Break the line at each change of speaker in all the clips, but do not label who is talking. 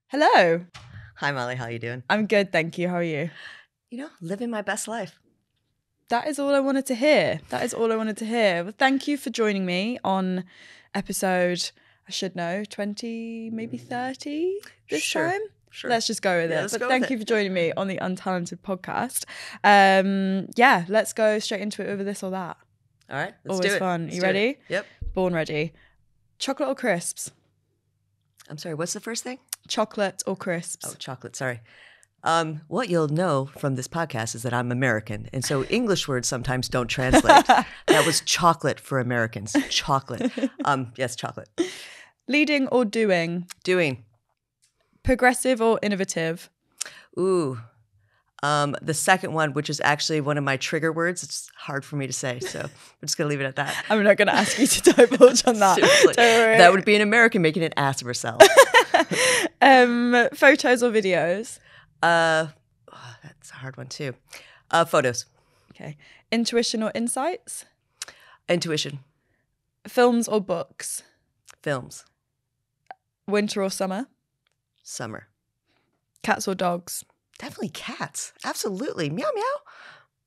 Hello.
Hi, Molly. How you doing?
I'm good, thank you. How are you?
Living my best life.
That is all I wanted to hear. Well, thank you for joining me on episode, I should know, 20, maybe 30 this time.
Sure.
Let's just go with it. But thank you for joining me on the Untalented podcast. Let's go straight into it over this or that.
All right, let's
Always
do it.
fun. You ready?
Yep.
Born ready. Chocolate or crisps?
I'm sorry, what's the first thing?
Chocolate or crisps?
Oh, chocolate, sorry. What you'll know from this podcast is that I'm American, and so English words sometimes don't translate. That was chocolate for Americans. Chocolate. Yes, chocolate.
Leading or doing?
Doing.
Progressive or innovative?
Ooh. The second one, which is actually one of my trigger words, it's hard for me to say, so I'm just going to leave it at that.
I'm not going to ask you to divulge on that. Don't worry.
That would be an American making an ass of herself.
Photos or videos?
That's a hard one too. Photos.
Okay. Intuition or insights?
Intuition.
Films or books?
Films.
Winter or summer?
Summer.
Cats or dogs?
Definitely cats. Absolutely. Meow, meow.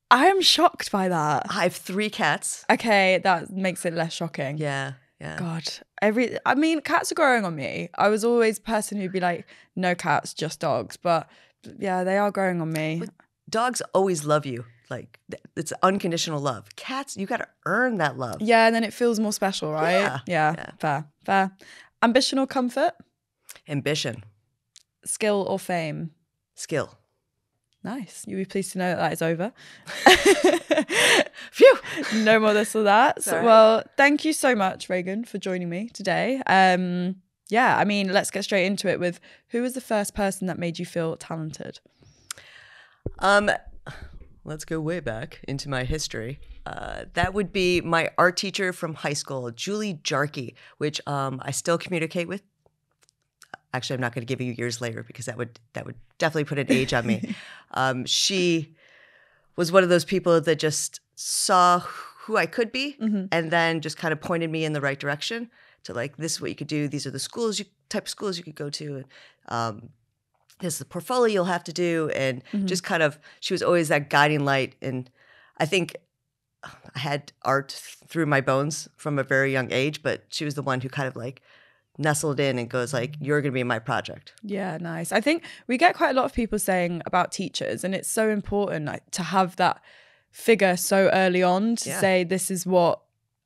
I am shocked by that.
I have 3 cats.
Okay, that makes it less shocking.
Yeah.
God. Cats are growing on me. I was always a person who'd be like, no cats, just dogs. But yeah, they are growing on me.
But dogs always love you. Like, it's unconditional love. Cats, you got to earn that love.
Yeah, and then it feels more special, right? Yeah. Fair. Ambition or comfort?
Ambition.
Skill or fame?
Skill.
Nice. You'll be pleased to know that is over.
Phew.
No more this or that.
Sorry.
Well, thank you so much, Regan, for joining me today. Let's get straight into it with who was the first person that made you feel talented?
Let's go way back into my history. That would be my art teacher from high school, Julie Jarkey, which I still communicate with. Actually, I'm not going to give you years later because that would definitely put an age on me. She was one of those people that just saw who I could be and then just kind of pointed me in the right direction to like, this is what you could do. These are the type of schools you could go to. This is the portfolio you'll have to do. And just kind of, she was always that guiding light. And I think I had art through my bones from a very young age, but she was the one who kind of like nestled in and goes like, you're going to be my project.
Yeah, nice. I think we get quite a lot of people saying about teachers, and it's so important to have that figure so early on to say, this is what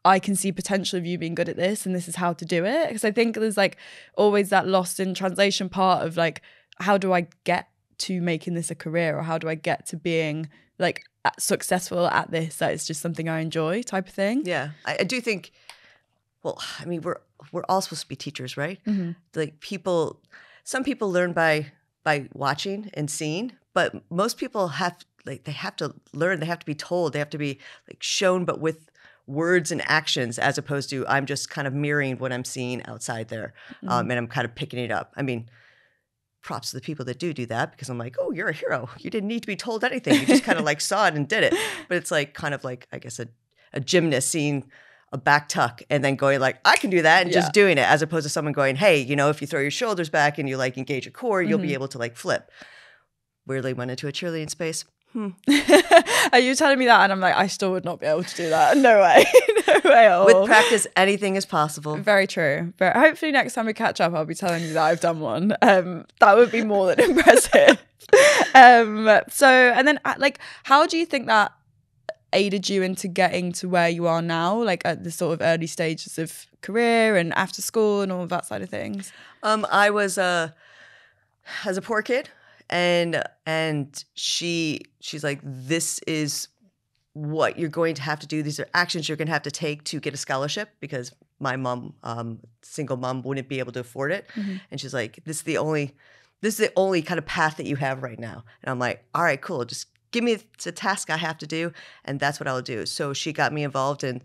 I can see potential of you being good at this, and this is how to do it. Because I think there's like always that lost in translation part of like, how do I get to making this a career, or how do I get to being like successful at this, that it's just something I enjoy type of thing.
Yeah, I do think, well, I mean, we're all supposed to be teachers, right? Like some people learn by watching and seeing, but most people they have to learn, they have to be told, they have to be like shown, but with words and actions, as opposed to I'm just kind of mirroring what I'm seeing outside there, and I'm kind of picking it up. I mean, props to the people that do that, because I'm like, oh, you're a hero. You didn't need to be told anything. You just kind of like saw it and did it. But it's like kind of like, I guess, a gymnast seeing a back tuck and then going like, I can do that, and just doing it, as opposed to someone going, hey, if you throw your shoulders back and you like engage your core, you'll be able to like flip. Weirdly went into a cheerleading space.
Are you telling me that? And I'm like, I still would not be able to do that. No way. No way at all.
With practice, anything is possible.
Very true. But hopefully next time we catch up, I'll be telling you that I've done one. That would be more than impressive. And then like, how do you think that aided you into getting to where you are now, like at the sort of early stages of career and after school and all of that side of things?
I was as a poor kid, and she's like, this is what you're going to have to do. These are actions you're going to have to take to get a scholarship, because my mom, single mom, wouldn't be able to afford it. And she's like, this is the only kind of path that you have right now. And I'm like, all right, cool. Just give me a task I have to do, and that's what I'll do. So she got me involved in,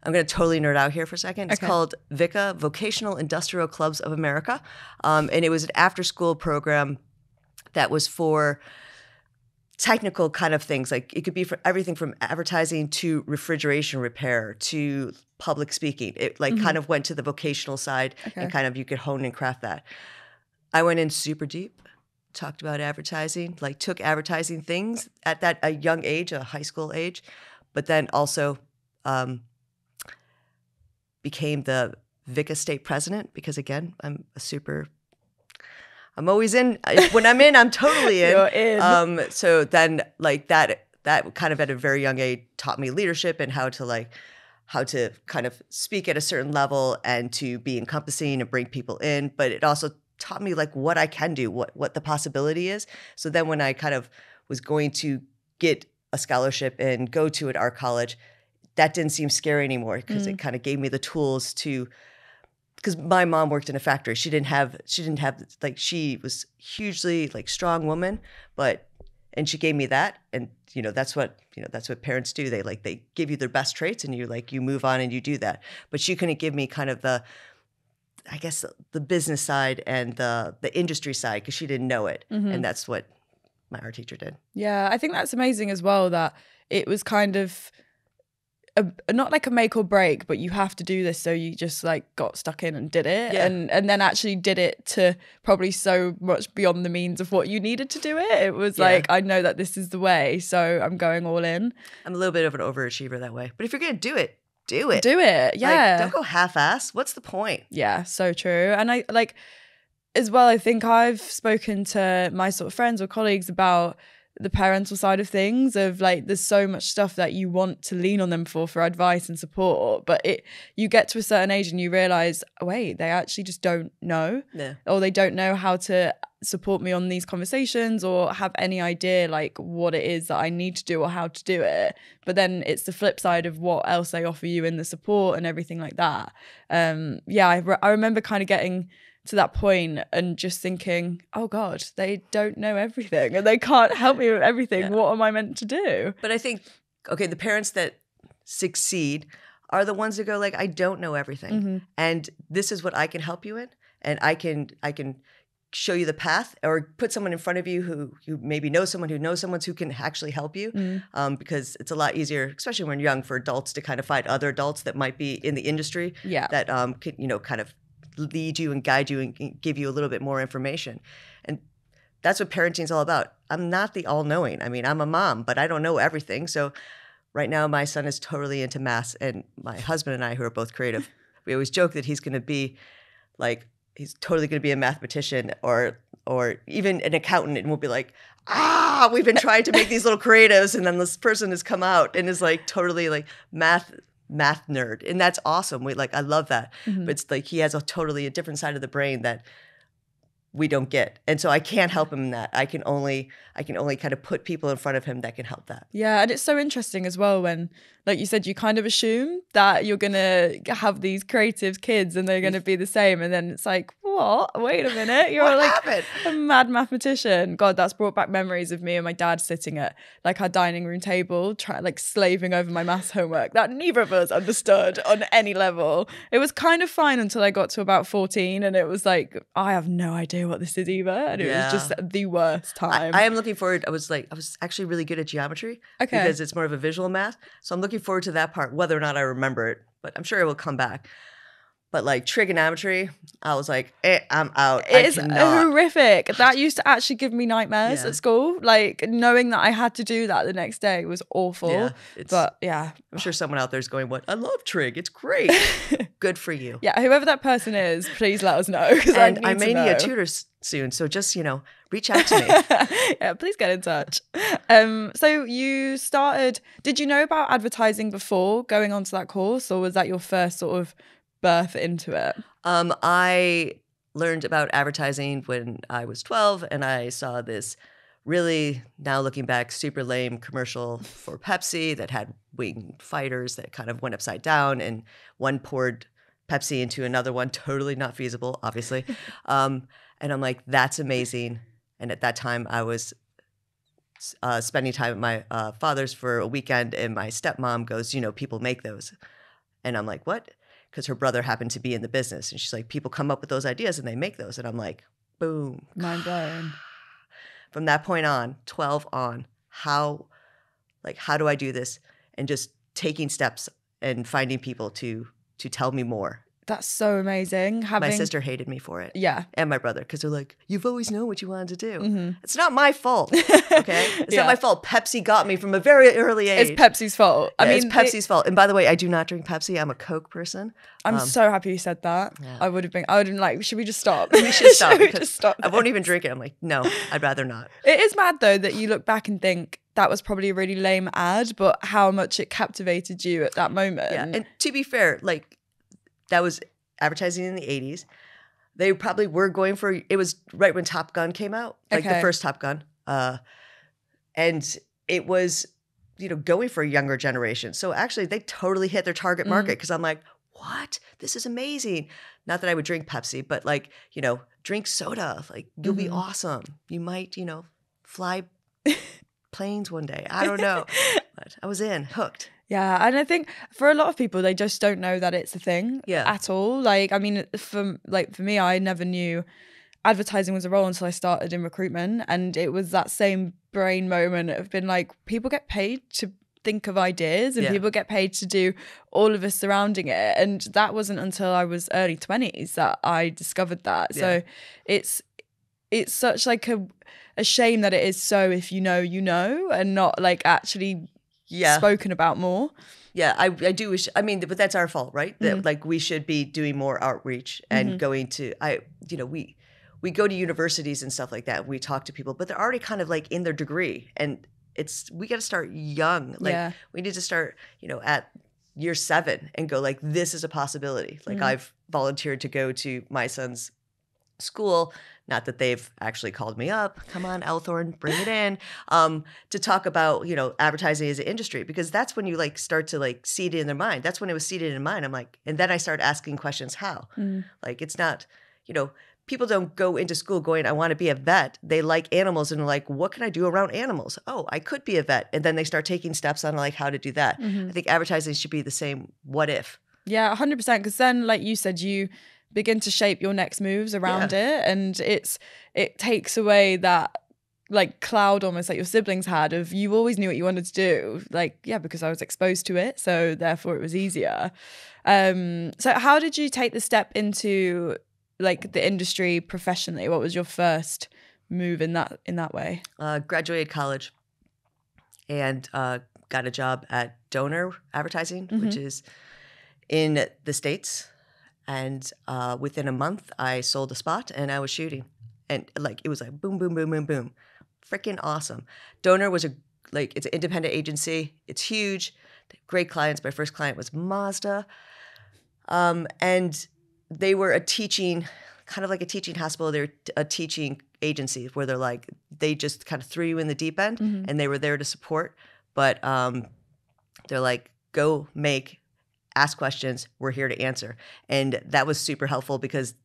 I'm going to totally nerd out here for a second. It's called VICA, Vocational Industrial Clubs of America. And it was an after-school program that was for technical kind of things. Like it could be for everything from advertising to refrigeration repair to public speaking. It like kind of went to the vocational side, and kind of you could hone and craft that. I went in super deep, talked about advertising, like took advertising things at a young age, a high school age, but then also became the Vica state president because, again, I'm always in. When I'm in, I'm totally in.
You're in.
So then like that kind of at a very young age taught me leadership and how to kind of speak at a certain level and to be encompassing and bring people in. But it also taught me like what I can do, what the possibility is. So then when I kind of was going to get a scholarship and go to an art college, that didn't seem scary anymore because it kind of gave me the tools to, because my mom worked in a factory. She didn't have like, she was hugely like strong woman, and she gave me that. And, that's what parents do. They give you their best traits and you move on and you do that. But she couldn't give me kind of the business side and the industry side because she didn't know it. And that's what my art teacher did.
Yeah, I think that's amazing as well, that it was kind of not like a make or break, but you have to do this, so you just like got stuck in and did it.
Yeah.
And then actually did it to probably so much beyond the means of what you needed to do it. It was like, I know that this is the way, so I'm going all in.
I'm a little bit of an overachiever that way, but if you're gonna do it, do it.
Yeah.
Like, don't go half-ass. What's the point?
Yeah, so true. And I like as well, I think I've spoken to my sort of friends or colleagues about the parental side of things, of like there's so much stuff that you want to lean on them for advice and support, but you get to a certain age and you realize, wait, they actually just don't know.
Yeah.
Or they don't know how to support me on these conversations or have any idea like what it is that I need to do or how to do it. But then it's the flip side of what else they offer you in the support and everything like that. I remember kind of getting to that point and just thinking, oh God, they don't know everything and they can't help me with everything. Yeah. What am I meant to do?
But I think, okay, the parents that succeed are the ones that go like, I don't know everything. And this is what I can help you in. And I can show you the path, or put someone in front of you who maybe knows someone who can actually help you. Because it's a lot easier, especially when you're young, for adults to kind of find other adults that might be in the industry that can, kind of lead you and guide you and give you a little bit more information. And that's what parenting is all about. I'm not the all-knowing. I mean, I'm a mom, but I don't know everything. So right now my son is totally into math, and my husband and I, who are both creative, we always joke that he's totally going to be a mathematician or even an accountant, and we'll be like, we've been trying to make these little creatives, and then this person has come out and is like totally like math nerd, and that's awesome. I love that. But it's like he has a totally different side of the brain that we don't get, and so I can't help him in that. I can only kind of put people in front of him that can help that.
Yeah, and it's so interesting as well when, like you said, you kind of assume that you're gonna have these creative kids and they're gonna be the same, and then it's like, what? Wait a minute, you're like happened? A mad mathematician. God, that's brought back memories of me and my dad sitting at like our dining room table, slaving over my maths homework that neither of us understood on any level. It was kind of fine until I got to about 14, and it was like, I have no idea what this is either, and it was just the worst time.
I am looking forward. I was actually really good at geometry because it's more of a visual math, so I'm looking forward to that part, whether or not I remember it, but I'm sure it will come back. But like trigonometry, I was like, I'm out.
It's horrific. That used to actually give me nightmares at school. Like knowing that I had to do that the next day was awful.
Yeah,
but yeah.
I'm sure someone out there is going, what? I love trig. It's great. Good for you.
Yeah, whoever that person is, please let us know.
And I may need a tutor soon. So just, reach out to me.
Yeah, please get in touch. So you did you know about advertising before going on to that course, or was that your first sort of birth into it?
I learned about advertising when I was 12, and I saw this really, now looking back, super lame commercial for Pepsi that had winged fighters that kind of went upside down, and one poured Pepsi into another one. Totally not feasible, obviously. And I'm like, that's amazing. And at that time, I was spending time at my father's for a weekend, and my stepmom goes, people make those. And I'm like, what? Because her brother happened to be in the business. And she's like, people come up with those ideas and they make those. And I'm like, boom.
Mind blown.
From that point on, 12 on, how do I do this? And just taking steps and finding people to tell me more. That's
so amazing.
My sister hated me for it.
Yeah.
And my brother, because they're like, you've always known what you wanted to do. It's not my fault, okay? It's not my fault. Pepsi got me from a very early age.
It's Pepsi's fault.
Yeah, I mean, it's Pepsi's fault. And by the way, I do not drink Pepsi. I'm a Coke person.
I'm so happy you said that. Yeah. I would have been like, should we just stop?
We should stop. Should we just stop this? I won't even drink it. I'm like, no, I'd rather not.
It is mad though that you look back and think, that was probably a really lame ad, but how much it captivated you at that moment.
Yeah, and to be fair, like that was advertising in the 80s. They probably were going for, it was right when Top Gun came out, like the first Top Gun. And it was, going for a younger generation. So actually they totally hit their target market because I'm like, what? This is amazing. Not that I would drink Pepsi, but like, drink soda. Like you'll be awesome. You might, fly planes one day. I don't know. But I was hooked.
Yeah, and I think for a lot of people, they just don't know that it's a thing at all. Like, I mean, for me, I never knew advertising was a role until I started in recruitment, and it was that same brain moment of being like, people get paid to think of ideas, and people get paid to do all of us surrounding it, and that wasn't until I was early 20s that I discovered that. So it's such like a shame that it is so if you know, and not like actually spoken about more.
Yeah, I do wish, but that's our fault, right? That like we should be doing more outreach and going to, we go to universities and stuff like that. We talk to people, but they're already kind of like in their degree, and we got to start young. Like we need to start, at year 7 and go like, this is a possibility. Like I've volunteered to go to my son's school, not that they've actually called me up, come on Elthorn, bring it in, to talk about, advertising as an industry, because that's when you like start to like seed it in their mind. That's when it was seeded in mine. I'm like, and then I started asking questions, how? Like it's not, people don't go into school going, I want to be a vet. They like animals and are like, what can I do around animals? Oh, I could be a vet. And then they start taking steps on like how to do that. I think advertising should be the same. What if?
Yeah, 100%. Because then, like you said, you begin to shape your next moves around it, and it takes away that like cloud almost like your siblings had of you always knew what you wanted to do, like because I was exposed to it, so therefore it was easier. So how did you take the step into like the industry professionally? What was your first move in that way?
Graduated college and got a job at Donor Advertising, which is in the States. And within a month, I sold a spot and I was shooting. And like, it was like boom, boom, boom, boom, boom. Freaking awesome. Donor was it's an independent agency. It's huge. Great clients. My first client was Mazda. And they were kind of like a teaching hospital. They're a teaching agency where they're like, they just kind of threw you in the deep end and they were there to support. But they're like, go ask questions, we're here to answer. And that was super helpful because,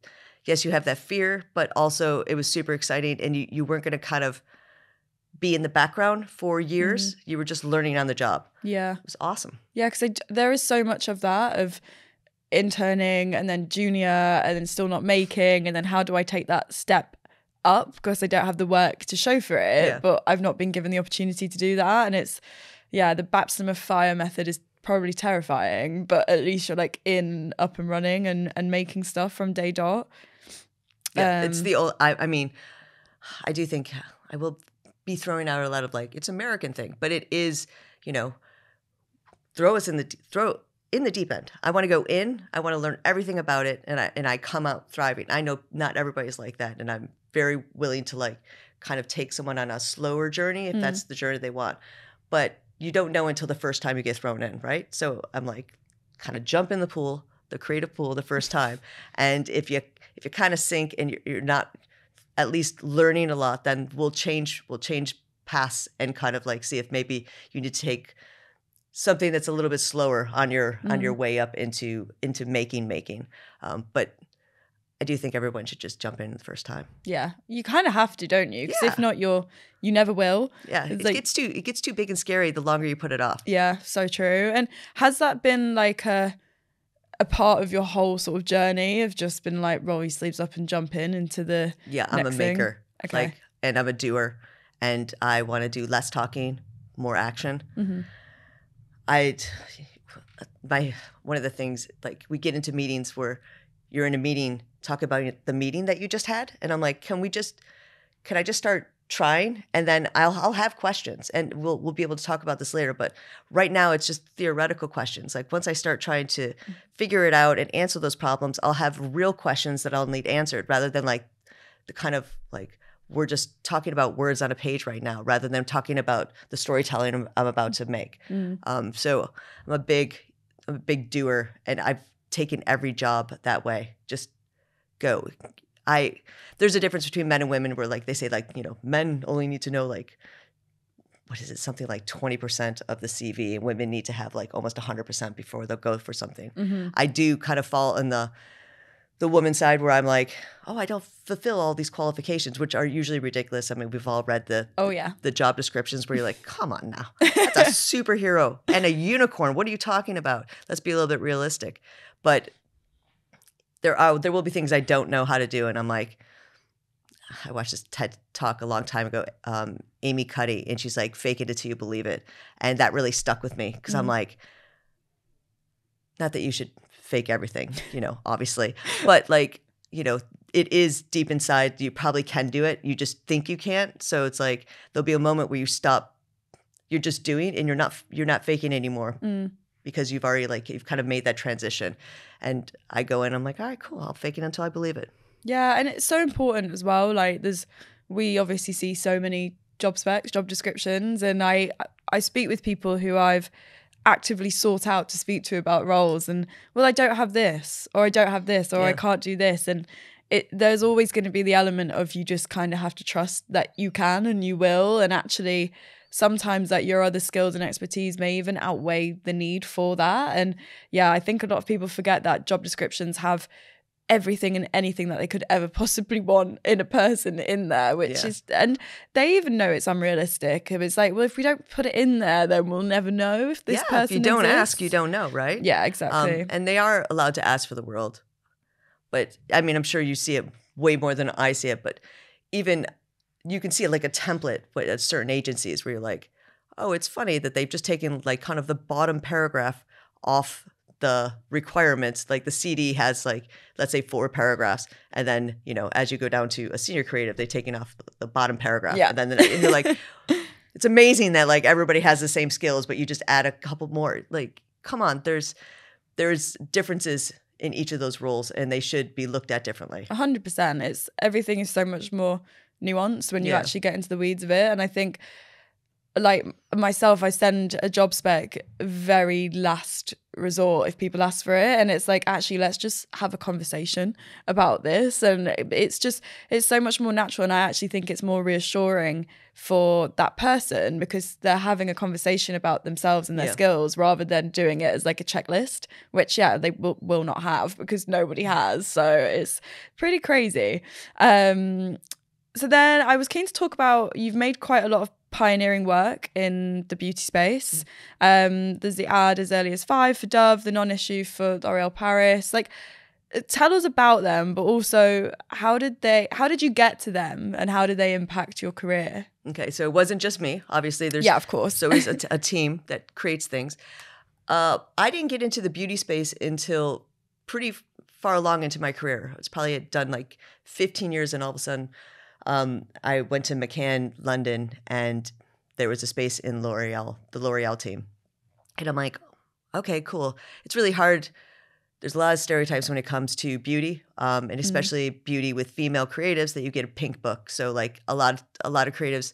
yes, you have that fear, but also it was super exciting, and you weren't going to kind of be in the background for years. You were just learning on the job. Yeah. It was awesome.
Yeah, because there is so much of that, of interning and then junior and then still not making, and then how do I take that step up because I don't have the work to show for it, but I've not been given the opportunity to do that. And it's, the baptism of fire method is probably terrifying, but at least you're like up and running and making stuff from day dot.
It's the old, I do think I will be throwing out a lot of like, it's an American thing, but it is, throw in the deep end. I want to go in, I want to learn everything about it, and I come out thriving. I know not everybody's like that, and I'm very willing to like kind of take someone on a slower journey if that's the journey they want. But you don't know until the first time you get thrown in, right? So I'm like, kind of jump in the pool, the creative pool, the first time. And if you kind of sink and you're not at least learning a lot, then we'll change paths and kind of like see if maybe you need to take something that's a little bit slower on your way up into making. But I do think everyone should just jump in the first time. Yeah,
you kind of have to, don't you? Because if not, you never will.
Yeah, it gets too big and scary the longer you put it off.
Yeah, so true. And has that been like a part of your whole sort of journey of just been like roll your sleeves up and jump into the
I'm a maker. Okay. And I'm a doer, and I want to do less talking, more action. one of the things, like we get into meetings where you're in a meeting, talk about the meeting that you just had. And I'm like, can I just start trying? And then I'll have questions and we'll be able to talk about this later. But right now it's just theoretical questions. Like once I start trying to figure it out and answer those problems, I'll have real questions that I'll need answered rather than like the kind of like, we're just talking about words on a page right now rather than talking about the storytelling I'm about to make. So I'm a big doer, and I've taken every job that way. Just go. There's a difference between men and women where like they say like, men only need to know like, what is it? Something like 20% of the CV, and women need to have like almost 100% before they'll go for something. I do kind of fall in the woman's side where I'm like, oh, I don't fulfill all these qualifications, which are usually ridiculous. I mean, we've all read the job descriptions where you're like, come on now, that's a superhero and a unicorn. What are you talking about? Let's be a little bit realistic. But there will be things I don't know how to do. And I'm like, I watched this TED Talk a long time ago, Amy Cuddy, and she's like, fake it until you believe it. And that really stuck with me because I'm like, not that you should fake everything, obviously, but like, it is deep inside. You probably can do it. You just think you can't. So it's like, there'll be a moment where you stop, you're just doing, and you're not faking anymore because you've already you've kind of made that transition. And I go in, I'm like, all right, cool. I'll fake it until I believe it.
Yeah. And it's so important as well. Like we obviously see so many job specs, job descriptions, and I speak with people who I've actively sought out to speak to about roles, and I don't have this, or I don't have this, or I can't do this, and there's always going to be the element of you just kind of have to trust that you can and you will, and actually sometimes that your other skills and expertise may even outweigh the need for that. And yeah, I think a lot of people forget that job descriptions have everything and anything that they could ever possibly want in a person in there, which is, and they even know it's unrealistic. It's like, well, if we don't put it in there, then we'll never know if this person
if you don't
exists.
ask, you don't know, right?
Yeah, exactly.
And they are allowed to ask for the world. But I mean, I'm sure you see it way more than I see it, but even you can see it like a template at certain agencies where you're like, oh, it's funny that they've just taken like kind of the bottom paragraph off the requirements. Like the CD has like, let's say 4 paragraphs. And then, as you go down to a senior creative, they've taken off the bottom paragraph.
Yeah.
And then you're like, it's amazing that like everybody has the same skills, but you just add a couple more. Like, come on, there's differences in each of those roles, and they should be looked at differently.
100%. Everything is so much more nuanced when you actually get into the weeds of it. And I think, like myself, I send a job spec very last resort if people ask for it, and it's like, actually, let's just have a conversation about this. And it's so much more natural, and I actually think it's more reassuring for that person because they're having a conversation about themselves and their skills rather than doing it as like a checklist, which they will not have because nobody has. So it's pretty crazy. So then I was keen to talk about, you've made quite a lot of pioneering work in the beauty space. There's the ad as early as 5 for Dove, the non-issue for L'Oréal Paris. Like, tell us about them, but also how did you get to them and how did they impact your career?
Okay, so it wasn't just me. Obviously, there's
of course.
So it's a team that creates things. I didn't get into the beauty space until pretty far along into my career. It's probably done like 15 years, and all of a sudden, I went to McCann, London, and there was a space in the L'Oréal team. And I'm like, okay, cool. It's really hard. There's a lot of stereotypes when it comes to beauty, and especially beauty with female creatives, that you get a pink book. So like a lot of creatives,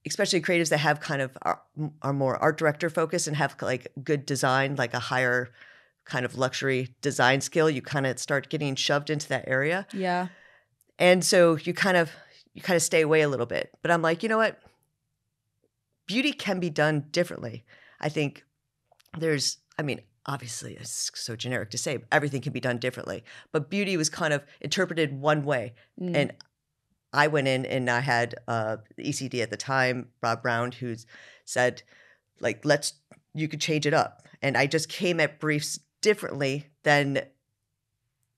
especially creatives that have kind of are more art director focused and have like good design, like a higher kind of luxury design skill, you kind of start getting shoved into that area.
Yeah.
And so you kind of stay away a little bit. But I'm like, you know what? Beauty can be done differently. I think obviously it's so generic to say, everything can be done differently. But beauty was kind of interpreted one way. And I went in and I had the ECD at the time, Rob Brown, who said, like, you could change it up. And I just came at briefs differently than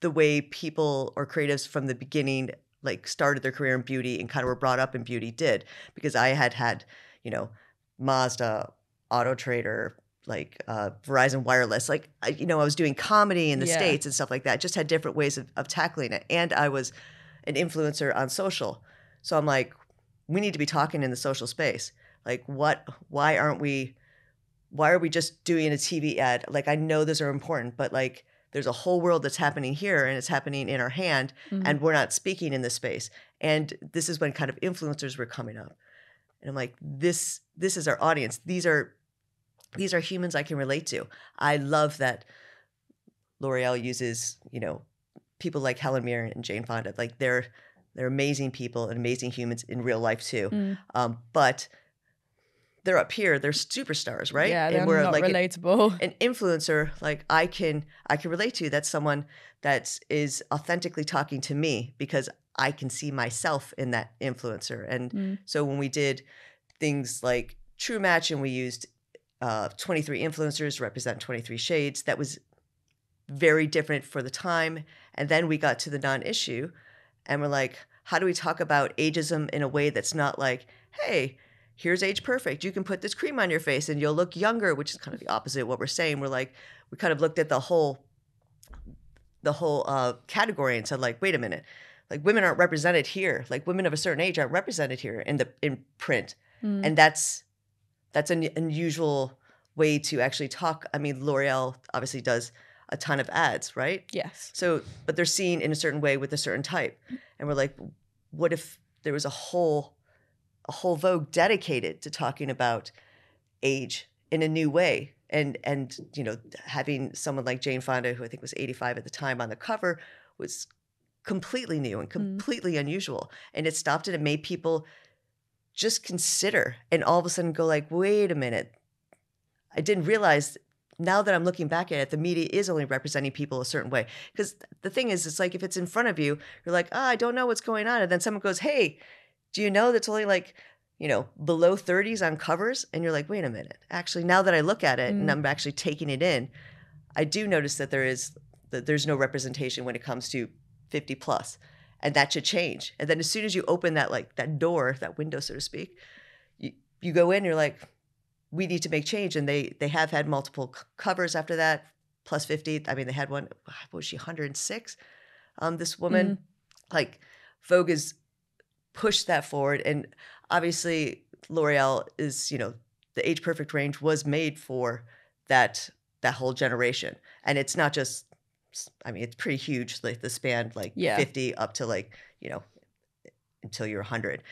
the way people or creatives from the beginning like started their career in beauty and kind of were brought up in beauty did, because I had Mazda, Auto Trader, Verizon Wireless. Like, I was doing comedy in the
Yeah.
States and stuff like that. Just had different ways of tackling it. And I was an influencer on social. So I'm like, we need to be talking in the social space. Like, why are we just doing a TV ad? Like, I know those are important, but like, there's a whole world that's happening here and it's happening in our hand, and we're not speaking in this space. And this is when kind of influencers were coming up. And I'm like, this is our audience. These are humans I can relate to. I love that L'Oreal uses, people like Helen Mirren and Jane Fonda. Like, they're amazing people and amazing humans in real life too. But they're up here, they're superstars, right?
Yeah, they're
and we're
not
like
relatable.
An influencer, like I can relate to. That's someone that is authentically talking to me because I can see myself in that influencer. And so when we did things like True Match and we used 23 influencers to represent 23 shades, that was very different for the time. And then we got to the non-issue and we're like, how do we talk about ageism in a way that's not like, hey, here's Age Perfect. You can put this cream on your face and you'll look younger, which is kind of the opposite of what we're saying. We're like, we kind of looked at the whole category and said, like, wait a minute, like, women aren't represented here. Like, women of a certain age aren't represented here in print. And that's an unusual way to actually talk. I mean, L'Oreal obviously does a ton of ads, right?
Yes.
So, but they're seen in a certain way with a certain type. And we're like, what if there was a whole Vogue dedicated to talking about age in a new way? And having someone like Jane Fonda, who I think was 85 at the time, on the cover was completely new and completely unusual. And it stopped it and made people just consider and all of a sudden go like, wait a minute, I didn't realize. Now that I'm looking back at it, the media is only representing people a certain way. Because the thing is, it's like if it's in front of you, you're like, I don't know what's going on. And then someone goes, hey, do you know that's only like, below 30s on covers? And you're like, wait a minute. Actually, now that I look at it and I'm actually taking it in, I do notice that there's no representation when it comes to 50 plus. And that should change. And then as soon as you open that door, that window, so to speak, you go in, you're like, we need to make change. And they have had multiple covers after that, plus 50. I mean, they had one, what was she, 106? This woman, like, Vogue has pushed that forward. And obviously L'Oreal is, the Age Perfect range was made for that whole generation. And it's not just, I mean, it's pretty huge, like the span, like 50 up to like, until you're 100.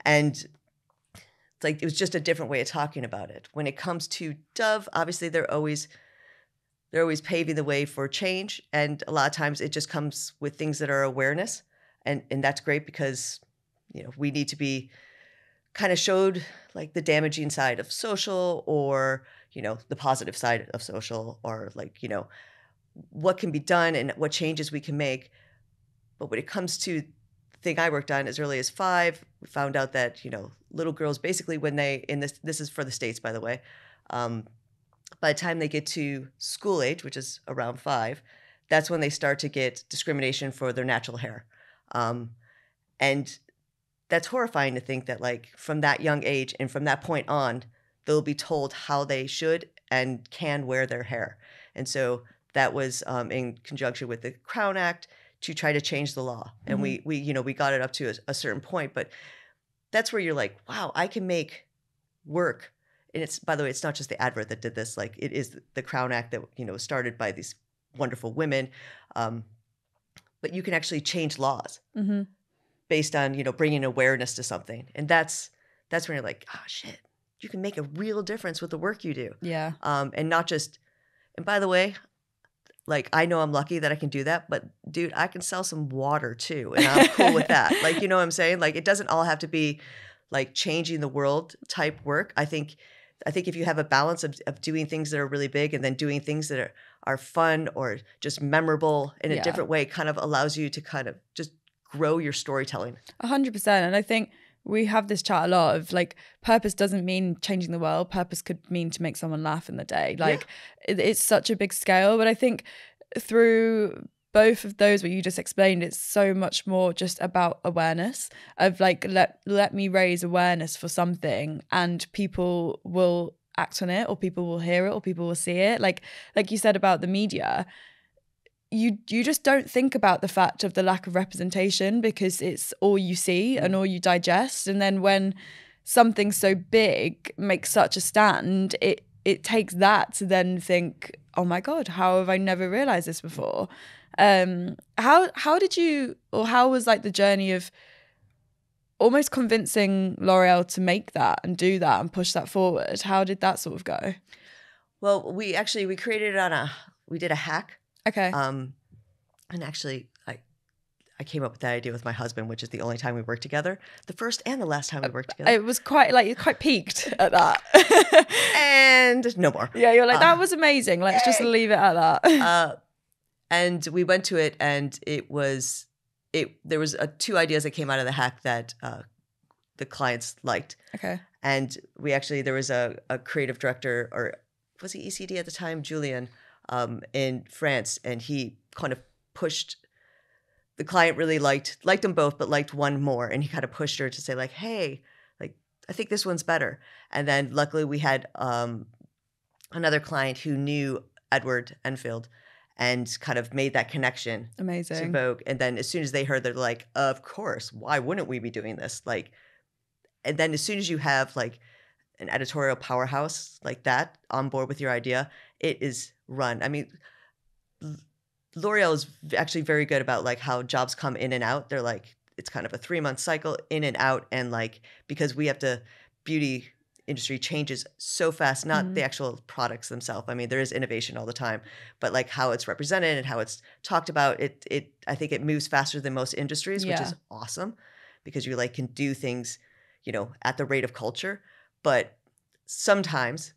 And it's like, it was just a different way of talking about it. When it comes to Dove, obviously they're always paving the way for change. And a lot of times it just comes with things that are awareness. And that's great because, we need to be kind of showed like the damaging side of social or, the positive side of social, or like, what can be done and what changes we can make. But when it comes to the thing I worked on as early as 5, we found out that, little girls basically when this is for the States, by the way, by the time they get to school age, which is around 5, that's when they start to get discrimination for their natural hair. And that's horrifying to think that like from that young age and from that point on, they'll be told how they should and can wear their hair. And so that was in conjunction with the Crown Act to try to change the law. And we got it up to a certain point, but that's where you're like, wow, I can make work. And it's, by the way, it's not just the advert that did this. Like, it is the Crown Act that, was started by these wonderful women. But you can actually change laws based on, bringing awareness to something. And that's when you're like, oh shit, you can make a real difference with the work you do.
Yeah.
And not just, and by the way, like, I know I'm lucky that I can do that, but dude, I can sell some water too. And I'm cool with that. Like, you know what I'm saying? Like, it doesn't all have to be like changing the world type work. I think if you have a balance of doing things that are really big and then doing things that are fun or just memorable in a different way, kind of allows you to kind of just grow your storytelling.
100%. And I think we have this chat a lot of like, purpose doesn't mean changing the world. Purpose could mean to make someone laugh in the day. Like, it's such a big scale. But I think through both of those, what you just explained, it's so much more just about awareness of like, let me raise awareness for something and people will act on it, or people will hear it, or people will see it. Like you said about the media, you just don't think about the fact of the lack of representation because it's all you see and all you digest. And then when something so big makes such a stand, it takes that to then think, oh my God, how have I never realized this before? How did you, or how was like the journey of almost convincing L'Oreal to make that and do that and push that forward? How did that sort of go?
Well, we created it we did a hack.
Okay.
And actually, I came up with that idea with my husband, which is the only time we worked together. The first and the last time we worked together.
It was quite peaked at that.
And no more.
Yeah, you're like, that was amazing. Let's just leave it at that.
And we went to it, and there was two ideas that came out of the hack that the clients liked.
Okay.
And there was a creative director, or was he ECD at the time, Julian, in France, and he kind of pushed. The client really liked them both, but liked one more, and he kind of pushed her to say like, "Hey, like I think this one's better." And then luckily we had another client who knew Edward Enfield, and kind of made that connection.
Amazing.
To Vogue. And then as soon as they heard, they're like, "Of course, why wouldn't we be doing this?" Like, and then as soon as you have like an editorial powerhouse like that on board with your idea, it is run. I mean, L'Oreal is actually very good about like how jobs come in and out. They're like, it's kind of a 3-month cycle in and out. And like, because beauty industry changes so fast, not the actual products themselves. I mean, there is innovation all the time, but like how it's represented and how it's talked about, I think it moves faster than most industries, which is awesome because you like can do things, at the rate of culture. But sometimes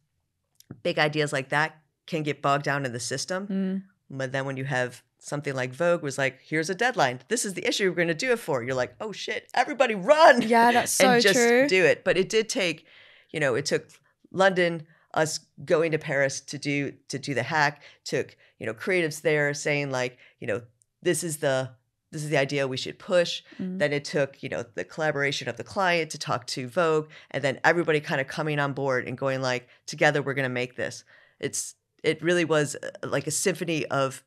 big ideas like that can get bogged down in the system. But then when you have something like Vogue was like, here's a deadline. This is the issue we're going to do it for. You're like, oh shit, everybody run.
Yeah, that's so
and just
true.
do it. But it did take, it took London, us going to Paris to do the hack, took, creatives there saying like, this is the idea we should push. Then it took, the collaboration of the client to talk to Vogue, and then everybody kind of coming on board and going like, together we're going to make this. It really was like a symphony of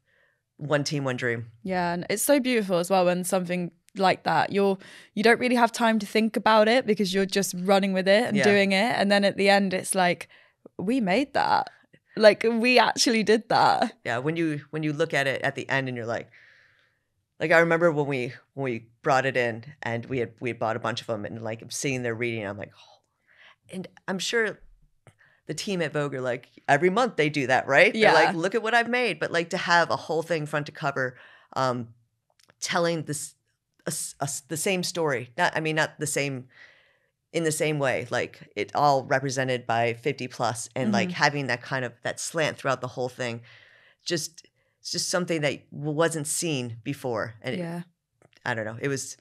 one team, one dream.
Yeah, and it's so beautiful as well when something like that, you don't really have time to think about it because you're just running with it and doing it. And then at the end, it's like, we made that. Like, we actually did that.
Yeah, when you look at it at the end and you're like I remember when we brought it in and we had bought a bunch of them, and like I'm sitting there reading, I'm like, oh. And I'm sure the team at Vogue are like, every month they do that, right?
Yeah.
They're like, look at what I've made. But like to have a whole thing front to cover, telling this the same story, not the same in the same way, like it all represented by 50 plus, and like having that kind of that slant throughout the whole thing, it's just something that wasn't seen before. And I don't know, it's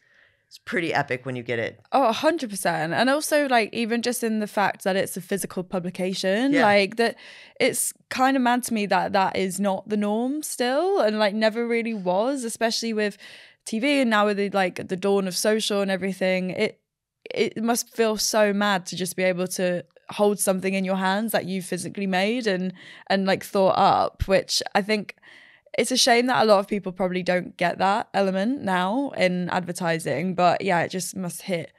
pretty epic when you get it.
Oh, 100%. And also like even just in the fact that it's a physical publication, like that, it's kind of mad to me that is not the norm still, and like never really was, especially with TV and now with the dawn of social and everything. It must feel so mad to just be able to hold something in your hands that you physically made and like thought up, which I think it's a shame that a lot of people probably don't get that element now in advertising. But yeah, it just must hit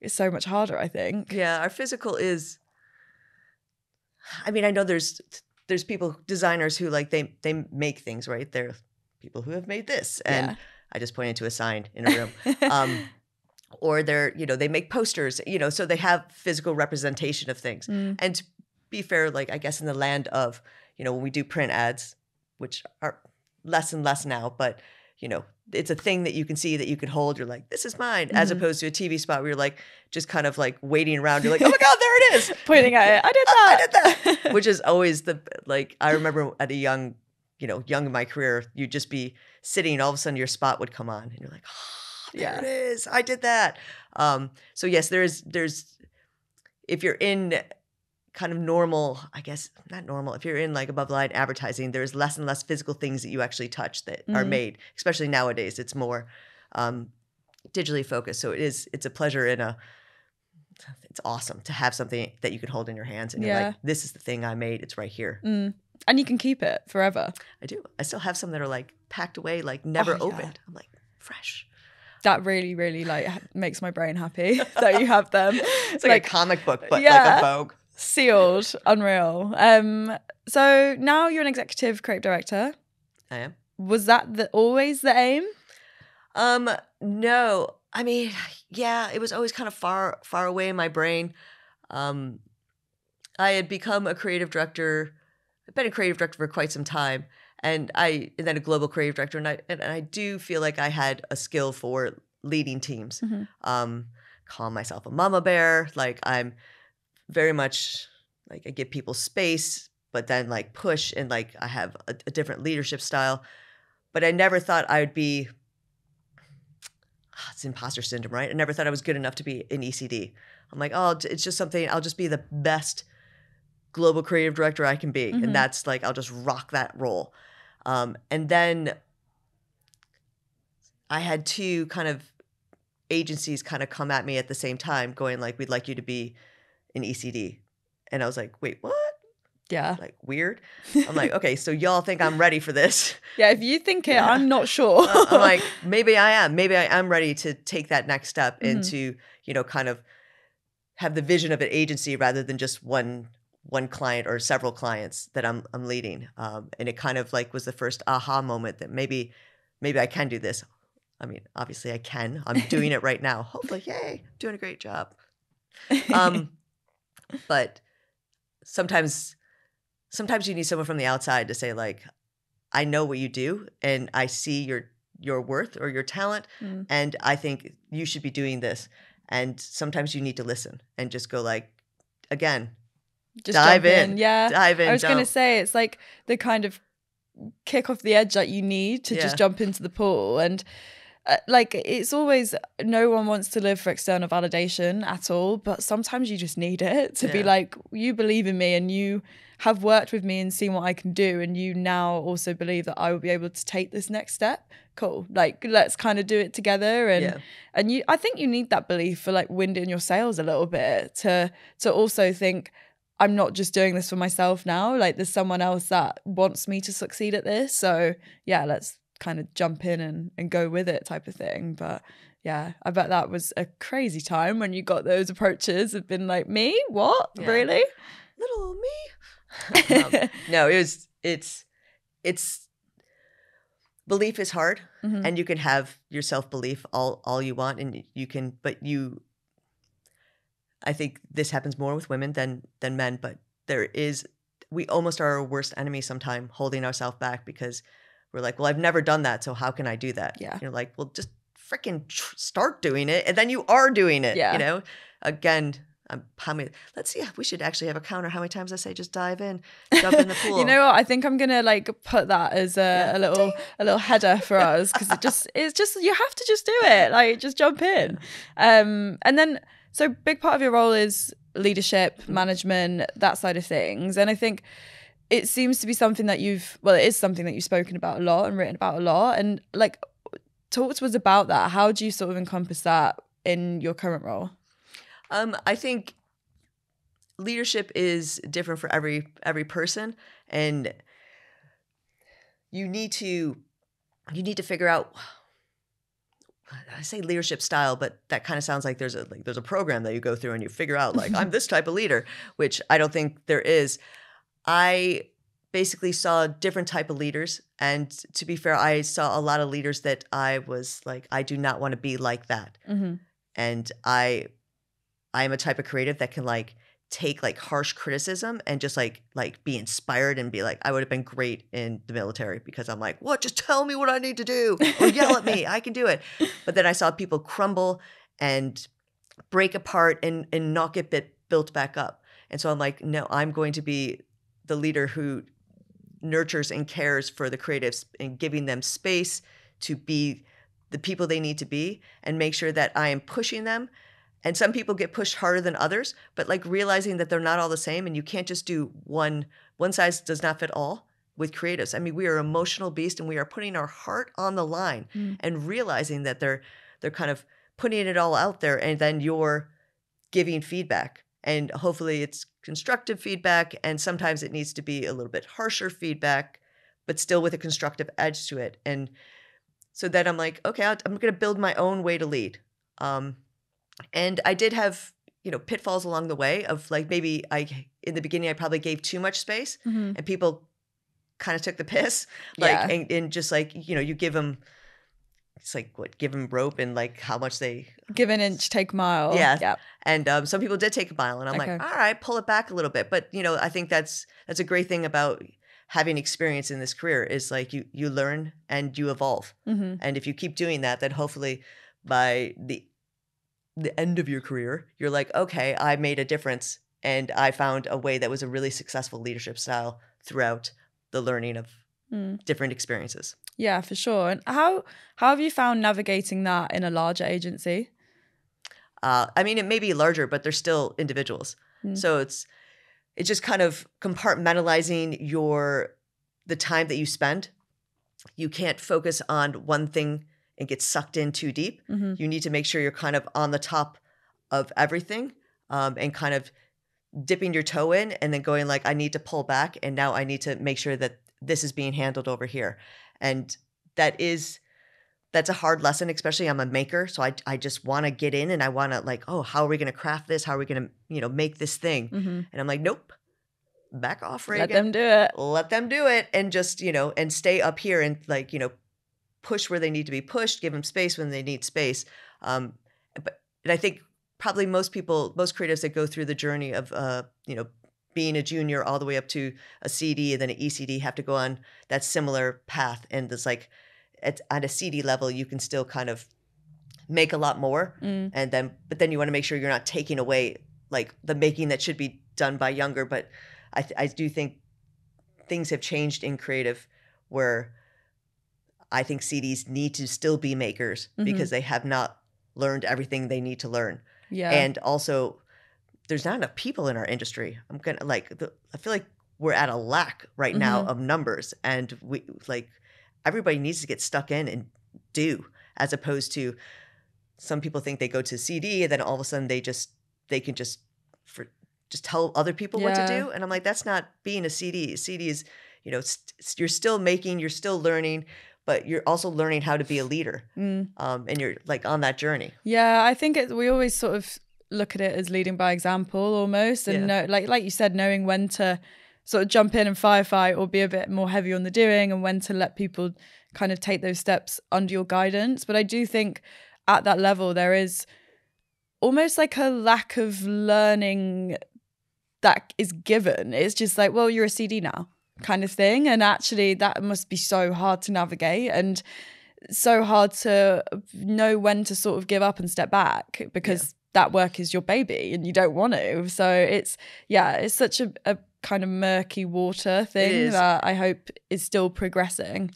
so much harder, I think.
Yeah, our physical is, I mean, I know there's people, designers who like they make things, right? They're people who have made this, and I just pointed to a sign in a room. Or they're, they make posters, so they have physical representation of things. And to be fair, like I guess in the land of, when we do print ads, which are less and less now, but it's a thing that you can see, that you can hold. You're like, this is mine, as opposed to a TV spot where you're like just kind of like waiting around. You're like, oh my God, there it is,
pointing at it. I did
that, which is always I remember at a young in my career, you'd just be sitting, and all of a sudden your spot would come on, and you're like, oh, there it is, I did that. So yes, there's if you're in kind of normal, I guess not normal, if you're in like above the line advertising, there's less and less physical things that you actually touch that are made, especially nowadays. It's more digitally focused. So it's a pleasure in a it's awesome to have something that you can hold in your hands and you're like, this is the thing I made. It's right here.
And you can keep it forever.
I do. I still have some that are like packed away, like never opened. I'm like, fresh.
That really, really like makes my brain happy that you have them.
It's like a comic book, but like a Vogue.
Sealed. Unreal. So now you're an executive creative director.
I am.
Was that always the aim?
No. I mean, yeah, it was always kind of far away in my brain. I had become a creative director. I've been a creative director for quite some time, and then a global creative director, and I do feel like I had a skill for leading teams. Call myself a mama bear. Like I'm very much like I give people space, but then like push, and like I have a different leadership style. But I never thought I would be. It's imposter syndrome, right? I never thought I was good enough to be an ECD. I'm like, oh, it's just something. I'll just be the best global creative director I can be. And that's like, I'll just rock that role. And then I had two kind of agencies kind of come at me at the same time going like, we'd like you to be an ECD. And I was like, wait, what?
Yeah.
Like weird. I'm like, okay, so y'all think I'm ready for this.
Yeah, if you think it, I'm not sure.
I'm like, maybe I am. Maybe I am ready to take that next step into, kind of have the vision of an agency rather than just one client or several clients that I'm leading. And it kind of like was the first aha moment that maybe I can do this. I mean, obviously I can. I'm doing it right now. Hopefully, yay, doing a great job. But sometimes you need someone from the outside to say like, I know what you do and I see your worth or your talent. And I think you should be doing this. And sometimes you need to listen and just go like, again,
just
dive in.
Yeah.
Dive in.
I was going to say, it's like the kind of kick off the edge that you need to just jump into the pool. And like, it's always, no one wants to live for external validation at all, but sometimes you just need it to be like, you believe in me and you have worked with me and seen what I can do. And you now also believe that I will be able to take this next step. Cool. Like, let's kind of do it together. And I think you need that belief for like wind in your sails a little bit to also think, I'm not just doing this for myself now. Like there's someone else that wants me to succeed at this. So yeah, let's kind of jump in and go with it type of thing. But yeah, I bet that was a crazy time when you got those approaches of been like, me? What? Yeah. Really?
Little me? No, it's belief is hard and you can have your self-belief all you want and you can, but I think this happens more with women than men, but we almost are our worst enemy sometime, holding ourselves back because we're like, well, I've never done that, so how can I do that?
Yeah.
You're like, well, just freaking start doing it, and then you are doing it.
Yeah.
Again, let's see. We should actually have a counter. How many times I say just dive in, jump in the pool.
You know what? I think I'm gonna like put that as a little header for us because it's just you have to just do it. Like just jump in, and then. So big part of your role is leadership, management, that side of things. And I think it seems to be something that it is something that you've spoken about a lot and written about a lot. And like, talk to us about that. How do you sort of encompass that in your current role?
I think leadership is different for every person. And you need to figure out, I say leadership style, but that kind of sounds like there's a program that you go through and you figure out like, I'm this type of leader, which I don't think there is. I basically saw different type of leaders. And to be fair, I saw a lot of leaders that I was like, I do not want to be like that. And I am a type of creative that can like take like harsh criticism and just like be inspired and be like, I would have been great in the military because I'm like, what? Just tell me what I need to do or yell at me. I can do it. But then I saw people crumble and break apart and not get built back up. And so I'm like, no, I'm going to be the leader who nurtures and cares for the creatives and giving them space to be the people they need to be and make sure that I am pushing them. And some people get pushed harder than others, but like realizing that they're not all the same and you can't just do one size does not fit all with creatives. I mean, we are emotional beasts and we are putting our heart on the line and realizing that they're kind of putting it all out there and then you're giving feedback, and hopefully it's constructive feedback, and sometimes it needs to be a little bit harsher feedback, but still with a constructive edge to it. And so then I'm like, okay, I'm going to build my own way to lead. And I did have, pitfalls along the way of like, maybe in the beginning, I probably gave too much space and people kind of took the piss, and just like, you give them, it's like, give them rope and like how much they
give an inch, take a mile.
Yeah.
Yep.
And some people did take a mile, and I'm like, all right, pull it back a little bit. But, I think that's a great thing about having experience in this career is like you learn and you evolve. And if you keep doing that, then hopefully by the end of your career, you're like, okay, I made a difference, and I found a way that was a really successful leadership style throughout the learning of different experiences.
Yeah, for sure. And how have you found navigating that in a larger agency?
I mean, it may be larger, but they're still individuals. So it's just kind of compartmentalizing the time that you spend. You can't focus on one thing and get sucked in too deep. You need to make sure you're kind of on the top of everything, and kind of dipping your toe in and then going like, I need to pull back, and now I need to make sure that this is being handled over here. And that's a hard lesson, especially I'm a maker. So I just want to get in, and I want to like, oh, how are we going to craft this? How are we going to, make this thing? And I'm like, nope, back off, Regan. Let them do it. And just, and stay up here and like, push where they need to be pushed, give them space when they need space. And I think probably most creatives that go through the journey of, being a junior all the way up to a CD and then an ECD have to go on that similar path. And it's like, at a CD level, you can still kind of make a lot more. But then you want to make sure you're not taking away like the making that should be done by younger. But I do think things have changed in creative where I think CDs need to still be makers because they have not learned everything they need to learn.
Yeah.
And also, there's not enough people in our industry. I feel like we're at a lack right now of numbers, and everybody needs to get stuck in and do, as opposed to some people think they go to CD and then all of a sudden they can just tell other people what to do. And I'm like, that's not being a CD. CD is, you're still making, you're still learning, but you're also learning how to be a leader. And you're like on that journey.
Yeah, I think we always sort of look at it as leading by example almost. And like you said, knowing when to sort of jump in and firefight or be a bit more heavy on the doing, and when to let people kind of take those steps under your guidance. But I do think at that level, there is almost like a lack of learning that is given. It's just like, well, you're a CD now kind of thing. And actually that must be so hard to navigate and so hard to know when to sort of give up and step back, because that work is your baby and you don't want to. So it's such a kind of murky water thing that I hope is still progressing.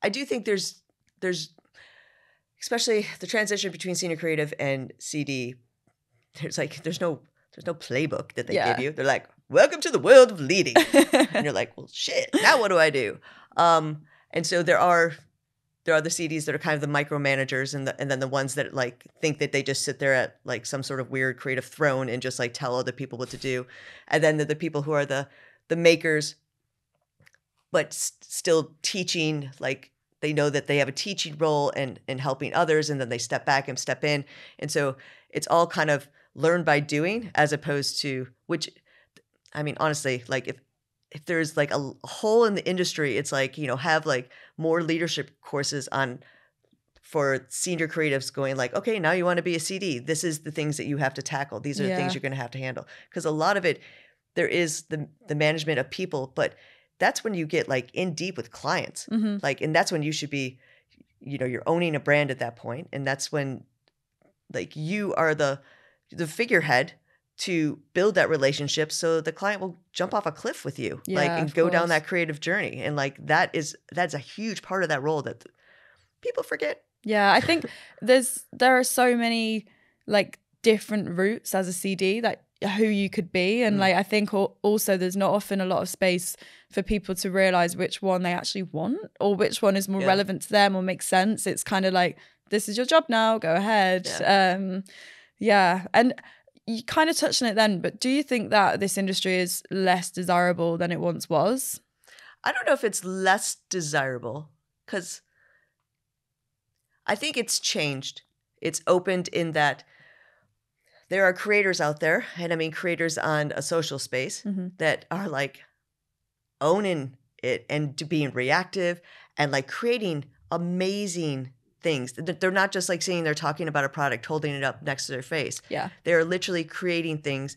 I do think there's especially the transition between senior creative and CD, there's no playbook that they give you. They're like, welcome to the world of leading. And you're like, well, shit, now what do I do? And so there are the CDs that are kind of the micromanagers, and then the ones that like think that they just sit there at like some sort of weird creative throne and just like tell other people what to do. And then the people who are the makers, but still teaching, like they know that they have a teaching role and helping others, and then they step back and step in. And so it's all kind of learn by doing, as opposed to, which, I mean, honestly, like if there's like a hole in the industry, it's like, have like more leadership courses for senior creatives going like, okay, now you want to be a CD. This is the things that you have to tackle. These are the things you're going to have to handle. Because a lot of it, there is the management of people, but that's when you get like in deep with clients. Like, and that's when you should be, you're owning a brand at that point. And that's when like you are the figurehead to build that relationship, so the client will jump off a cliff with you, and go down that creative journey. And like that's a huge part of that role that people forget.
Yeah, I think there are so many like different routes as a CD that who you could be, and like I think also there's not often a lot of space for people to realize which one they actually want or which one is more relevant to them or makes sense. It's kind of like, this is your job now, go ahead. And you kind of touched on it then, but do you think that this industry is less desirable than it once was?
I don't know if it's less desirable, because I think it's changed. It's opened in that there are creators out there, and I mean creators on a social space that are like owning it and being reactive and like creating amazing things. They're not just like saying they're talking about a product, holding it up next to their face.
Yeah.
They're literally creating things,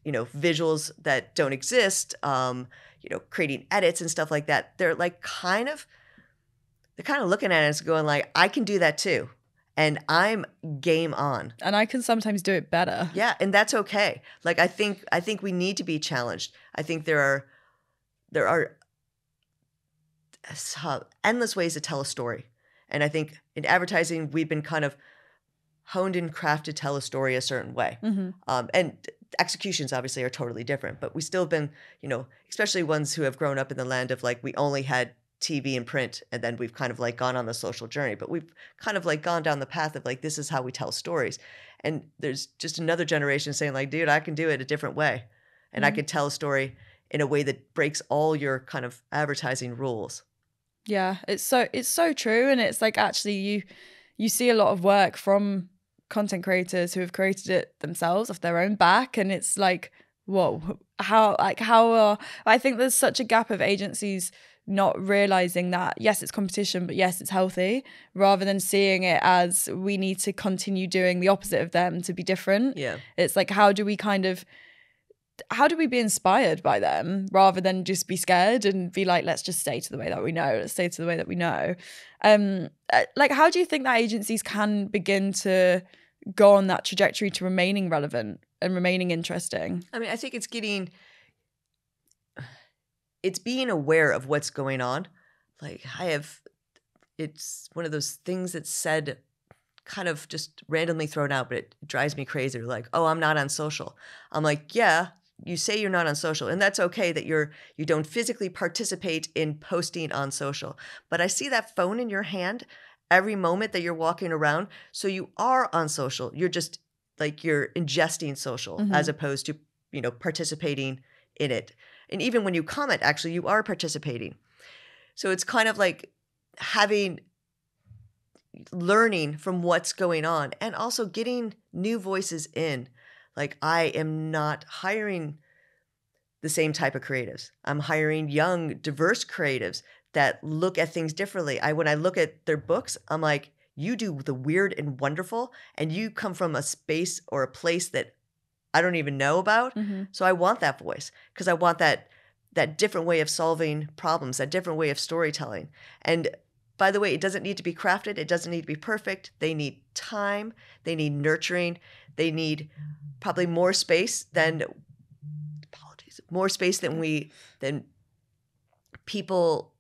visuals that don't exist, creating edits and stuff like that. They're kind of looking at us going like, I can do that too. And I'm game on.
And I can sometimes do it better.
Yeah, and that's okay. Like I think we need to be challenged. I think there are endless ways to tell a story. And I think in advertising, we've been kind of honed and crafted to tell a story a certain way. And executions obviously are totally different, but we still have been, especially ones who have grown up in the land of like, we only had TV and print, and then we've kind of like gone on the social journey, but we've kind of like gone down the path of like, this is how we tell stories. And there's just another generation saying like, dude, I can do it a different way. And I can tell a story in a way that breaks all your kind of advertising rules.
Yeah, it's so true. And it's like, actually you see a lot of work from content creators who have created it themselves off their own back. And it's like, whoa, how I think there's such a gap of agencies not realizing that, yes, it's competition, but yes, it's healthy, rather than seeing it as we need to continue doing the opposite of them to be different.
Yeah.
It's like, how do we be inspired by them rather than just be scared and be like, let's just stay to the way that we know. Let's stay to the way that we know. Like, how do you think that agencies can begin to go on that trajectory to remaining relevant and remaining interesting?
I mean, I think it's being aware of what's going on. Like it's one of those things that's said kind of just randomly thrown out, but it drives me crazy. They're like, oh, I'm not on social. I'm like, yeah, you say you're not on social, and that's okay that you don't physically participate in posting on social. But I see that phone in your hand every moment that you're walking around. So you are on social. You're just like, you're ingesting social as opposed to, participating in it. And even when you comment, actually, you are participating. So it's kind of like learning from what's going on and also getting new voices in. Like, I am not hiring the same type of creatives. I'm hiring young, diverse creatives that look at things differently. When I look at their books, I'm like, you do the weird and wonderful, and you come from a space or a place that I don't even know about. So I want that voice, because I want that different way of solving problems, that different way of storytelling. And by the way, it doesn't need to be crafted. It doesn't need to be perfect. They need time. They need nurturing. They need probably more space than people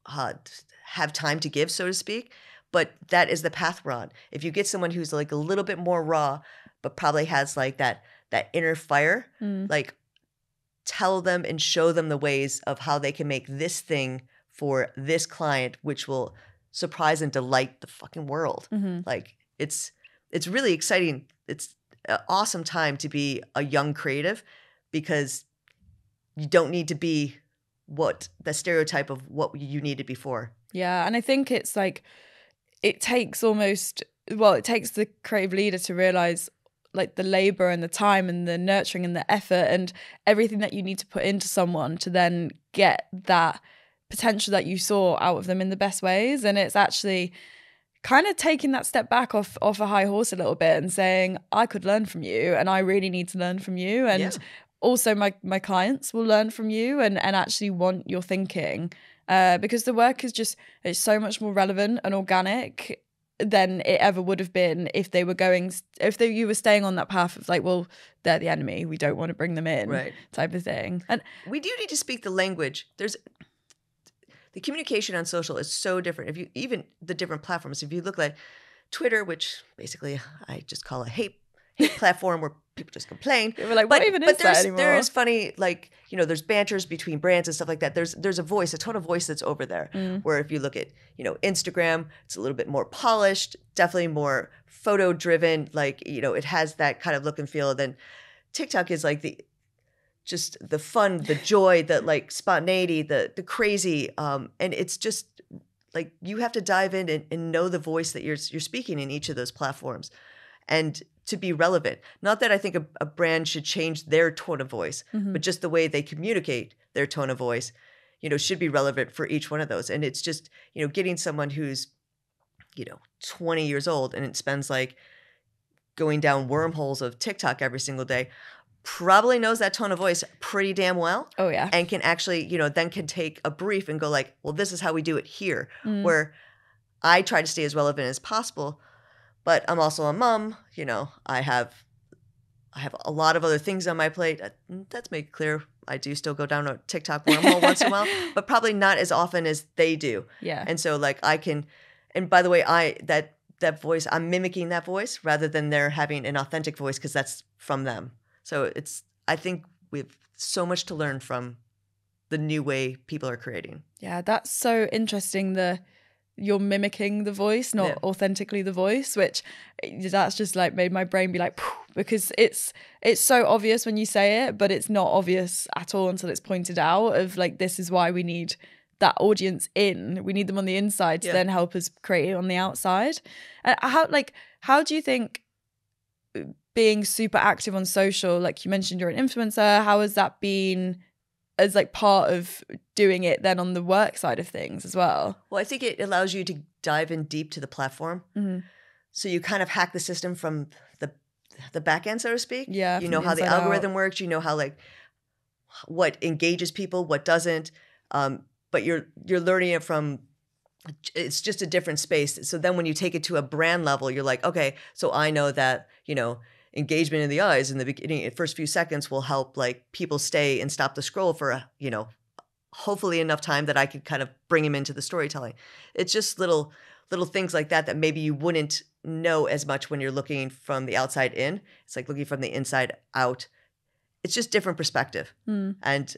have time to give, so to speak. But that is the path we're on. If you get someone who's like a little bit more raw, but probably has like that inner fire, like, tell them and show them the ways of how they can make this thing for this client, which will surprise and delight the fucking world. Like, it's really exciting. It's an awesome time to be a young creative, because you don't need to be the stereotype of what you needed before.
Yeah, and I think it's like, it takes the creative leader to realize like the labor and the time and the nurturing and the effort and everything that you need to put into someone to then get that potential that you saw out of them in the best ways. And it's actually kind of taking that step back off a high horse a little bit and saying, I could learn from you, and I really need to learn from you. And also my clients will learn from you and actually want your thinking, because the work it's so much more relevant and organic than it ever would have been if you were staying on that path of like, well, they're the enemy, we don't want to bring them in,
right,
type of thing. And
we do need to speak the language. The communication on social is so different. Even the different platforms, if you look like Twitter, which basically I just call a hate platform where people just complain.
We're like, what even is that anymore?
There is funny, like, you know, there's banters between brands and stuff like that. There's a voice, a tone of voice that's over there. Where if you look at, you know, Instagram, it's a little bit more polished, definitely more photo driven. Like, you know, it has that kind of look and feel. Then TikTok is like just the fun, the joy, the like spontaneity, the crazy. And it's just like you have to dive in and know the voice that you're speaking in each of those platforms. And to be relevant. Not that I think a brand should change their tone of voice, but just the way they communicate their tone of voice, you know, should be relevant for each one of those. And it's just, you know, getting someone who's, you know, 20 years old and it spends like going down wormholes of TikTok every single day, probably knows that tone of voice pretty damn well.
Oh, yeah.
And can actually, you know, then can take a brief and go like, well, this is how we do it here. Where I try to stay as relevant as possible. But I'm also a mom, you know, I have a lot of other things on my plate. That's made it clear. I do still go down a TikTok wormhole once in a while, but probably not as often as they do.
Yeah.
And so like I can, and by the way, that voice, I'm mimicking that voice rather than they're having an authentic voice because that's from them. So I think we have so much to learn from the new way people are creating.
Yeah, that's so interesting. You're mimicking the voice, not authentically the voice, which that's just like made my brain be like, because it's so obvious when you say it, but it's not obvious at all until it's pointed out of like, this is why we need that audience in. We need them on the inside to then help us create it on the outside. And how do you think being super active on social, like you mentioned you're an influencer, how has that been as like part of doing it then on the work side of things as well?
Well, I think it allows you to dive in deep to the platform. So you kind of hack the system from the back end, so to speak.
Yeah.
You know how the algorithm works. You know how like what engages people, what doesn't. But you're learning it from, it's just a different space. So then when you take it to a brand level, you're like, okay, so I know that, you know, engagement in the eyes in the beginning, first few seconds will help like people stay and stop the scroll for, you know, hopefully enough time that I could kind of bring them into the storytelling. It's just little things like that maybe you wouldn't know as much when you're looking from the outside in. It's like looking from the inside out. It's just different perspective. And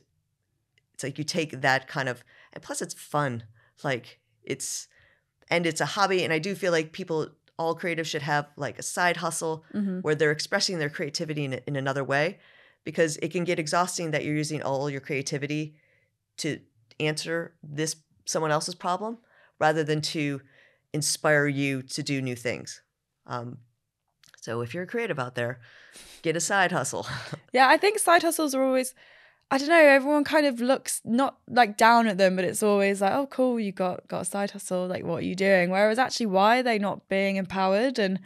it's like you take that kind of, and plus it's fun. Like it's a hobby. And I do feel like all creatives should have like a side hustle where they're expressing their creativity in another way, because it can get exhausting that you're using all your creativity to answer someone else's problem rather than to inspire you to do new things. So if you're a creative out there, get a side hustle.
Yeah, I think side hustles are always, I don't know, everyone kind of looks not like down at them, but it's always like, oh, cool, you got a side hustle. Like, what are you doing? Whereas actually, why are they not being empowered and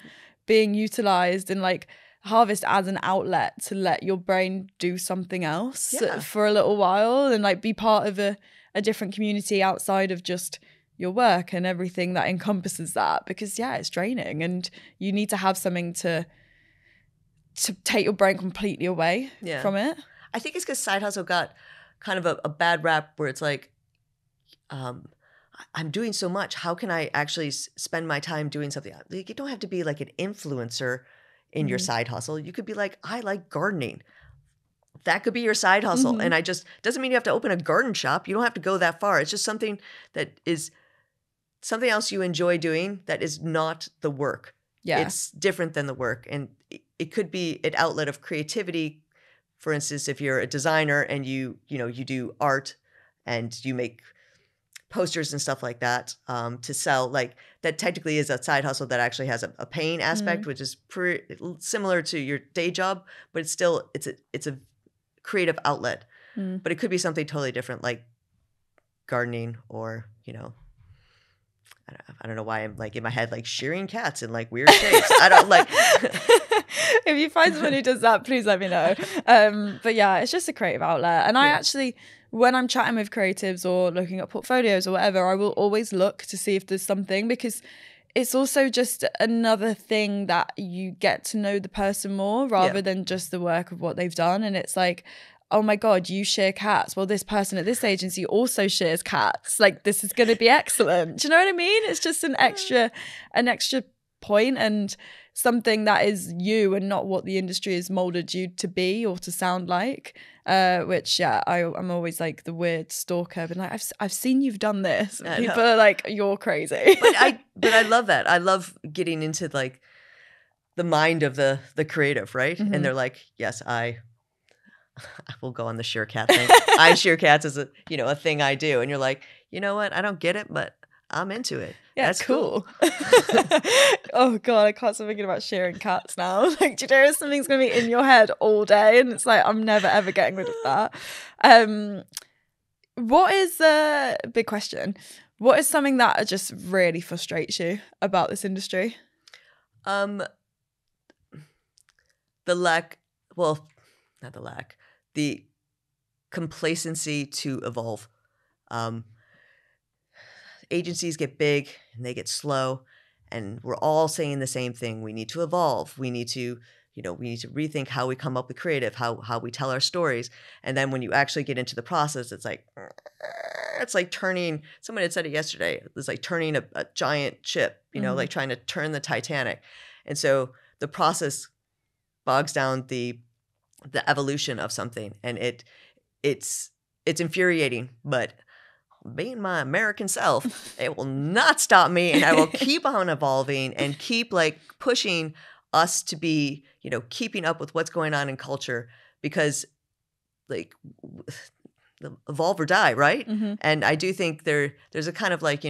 being utilized and like harvest as an outlet to let your brain do something else for a little while and like be part of a different community outside of just your work and everything that encompasses that? Because it's draining and you need to have something to take your brain completely away from it.
I think it's because side hustle got kind of a bad rap where it's like, I'm doing so much. How can I actually spend my time doing something? Like, you don't have to be like an influencer in your side hustle. You could be like, I like gardening. That could be your side hustle. And doesn't mean you have to open a garden shop. You don't have to go that far. It's just something that is something else you enjoy doing that is not the work. Yeah. It's different than the work. And it could be an outlet of creativity. For instance, if you're a designer and you do art and you make posters and stuff like that to sell, like that technically is a side hustle that actually has a paying aspect, which is similar to your day job, but it's still it's a creative outlet. But it could be something totally different, like gardening or I don't know why I'm like in my head like shearing cats in like weird shapes. I don't like.
If you find someone who does that, please let me know. But yeah, it's just a creative outlet. And I actually, when I'm chatting with creatives or looking at portfolios or whatever, I will always look to see if there's something, because it's also just another thing that you get to know the person more rather than just the work of what they've done. And it's like, oh my God, you shear cats. Well, this person at this agency also shears cats. Like, this is going to be excellent. Do you know what I mean? It's just an extra point. And something that is you and not what the industry has molded you to be or to sound like. Which I'm always like the weird stalker, but like I've seen you've done this. People are like, you're crazy.
But I love that. I love getting into like the mind of the creative, right? And they're like, yes, I will go on the shear cat thing. I shear cats as a thing I do, and you're like, you know what? I don't get it, but I'm into it.
Yeah,
that's cool.
Oh God, I can't stop thinking about shearing cats now. Like, do you know something's gonna be in your head all day, and it's like I'm never ever getting rid of that. What is the big question? What is something that just really frustrates you about this industry?
The complacency to evolve. Agencies get big and they get slow, and we're all saying the same thing. We need to evolve. We need to, rethink how we come up with creative, how we tell our stories. And then when you actually get into the process, it's like turning, someone had said it yesterday, it's like turning a giant ship, like trying to turn the Titanic. And so the process bogs down the evolution of something, and it's infuriating, but being my American self, it will not stop me, and I will keep on evolving and keep like pushing us to be, keeping up with what's going on in culture, because like evolve or die, right? And I do think there's a kind of like,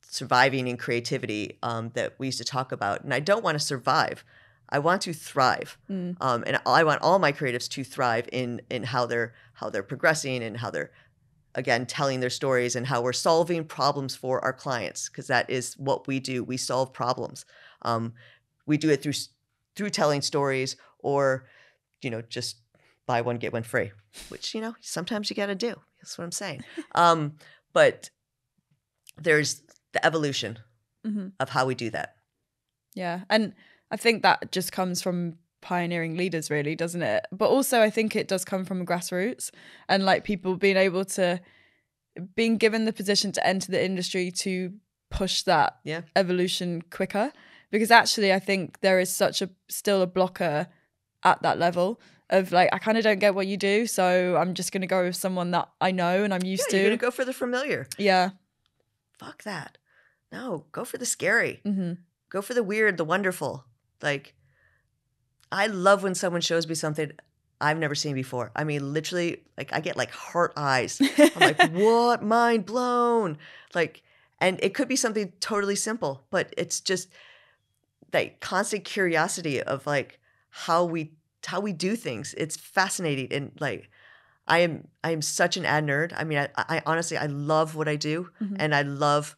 surviving in creativity that we used to talk about, and I don't want to survive. I want to thrive, and I want all my creatives to thrive in how they're progressing and how they're, again, telling their stories and how we're solving problems for our clients, because that is what we do. We solve problems. We do it through telling stories, or just buy one get one free, which sometimes you got to do. That's what I'm saying. But there's the evolution of how we do that.
Yeah, and I think that just comes from pioneering leaders, really, doesn't it? But also I think it does come from grassroots, and like people being given the position to enter the industry to push that evolution quicker. Because actually I think there is still a blocker at that level of like, I kind of don't get what you do, so I'm just going to go with someone that I know and I'm used to.
You're going to go for the familiar.
Yeah.
Fuck that. No, go for the scary. Go for the weird, the wonderful. Like, I love when someone shows me something I've never seen before. I mean, literally, like, I get like heart eyes. I'm like, what? Mind blown. Like, and it could be something totally simple, but it's just that constant curiosity of like how we do things. It's fascinating. And like, I am such an ad nerd. I mean, I honestly, I love what I do, and I love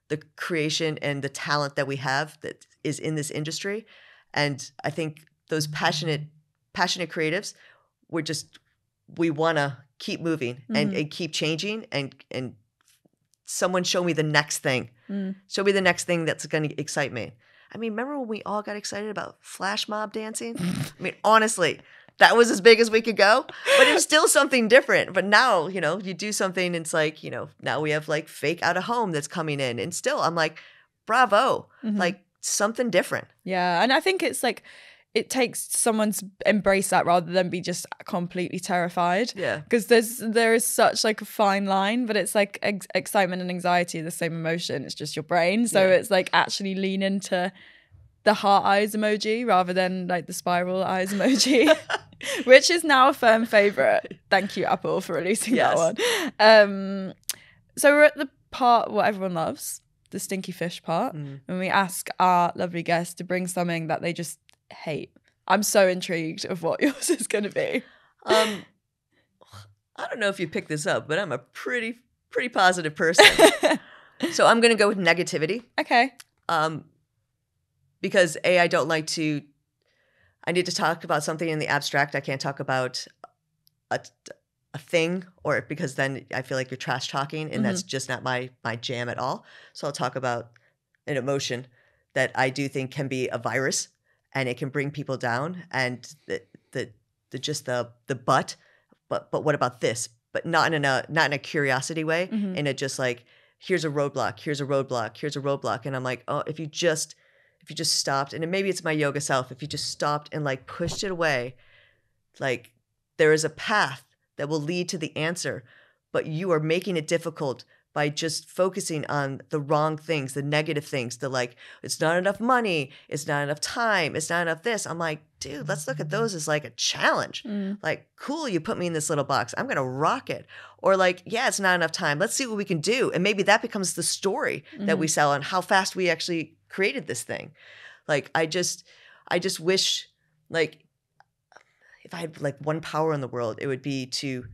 the creation and the talent that we have that is in this industry. And I think those passionate creatives, we want to keep moving and keep changing, and someone show me the next thing. Show me the next thing that's going to excite me. I mean, remember when we all got excited about flash mob dancing? I mean, honestly, that was as big as we could go, but it was still something different. But now, you do something, it's like, now we have like fake out of home that's coming in, and still I'm like, bravo, like something different.
Yeah. And I think it's like, it takes someone to embrace that rather than be just completely terrified.
Yeah.
Because there is such like a fine line, but it's like excitement and anxiety are the same emotion. It's just your brain. So it's like actually lean into the heart eyes emoji rather than like the spiral eyes emoji, which is now a firm favorite. Thank you, Apple, for releasing that one. So we're at the part what everyone loves, the stinky fish part, and we ask our lovely guests to bring something that they just hate. I'm so intrigued of what yours is going to be.
I don't know if you picked this up, but I'm a pretty positive person. So I'm going to go with negativity.
Okay.
Because I don't like to, I need to talk about something in the abstract. I can't talk about a thing, or because then I feel like you're trash talking, and that's just not my jam at all. So I'll talk about an emotion that I do think can be a virus, and it can bring people down, and but what about this? But not in a curiosity way, in a just like, here's a roadblock, here's a roadblock, here's a roadblock. And I'm like, oh, if you just if you just stopped, and maybe it's my yoga self, if you just stopped and like pushed it away, like there is a path that will lead to the answer, but you are making it difficult by just focusing on the wrong things, the negative things, the like, it's not enough money, it's not enough time, it's not enough this. I'm like, dude, let's look at those as like a challenge. Like, cool, you put me in this little box. I'm going to rock it. Or like, yeah, it's not enough time. Let's see what we can do. And maybe that becomes the story that we sell on how fast we actually created this thing. Like, I just wish, like, if I had like one power in the world, it would be to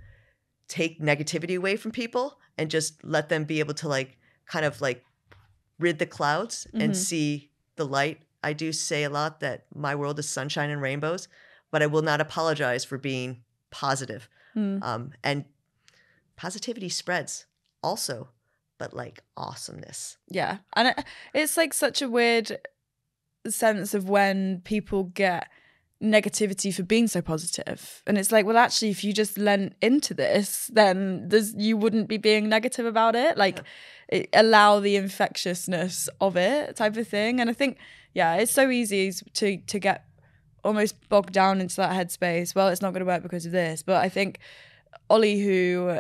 take negativity away from people and just let them be able to like kind of like rid the clouds and see the light. I do say a lot that my world is sunshine and rainbows, but I will not apologize for being positive. And positivity spreads also, but like awesomeness.
Yeah. And it's like such a weird sense of when people get negativity for being so positive, and it's like, well, actually, if you just lent into this, then you wouldn't be being negative about it. Like, allow the infectiousness of it, type of thing. And I think, yeah, it's so easy to get almost bogged down into that headspace. Well, it's not going to work because of this. But I think Ollie, who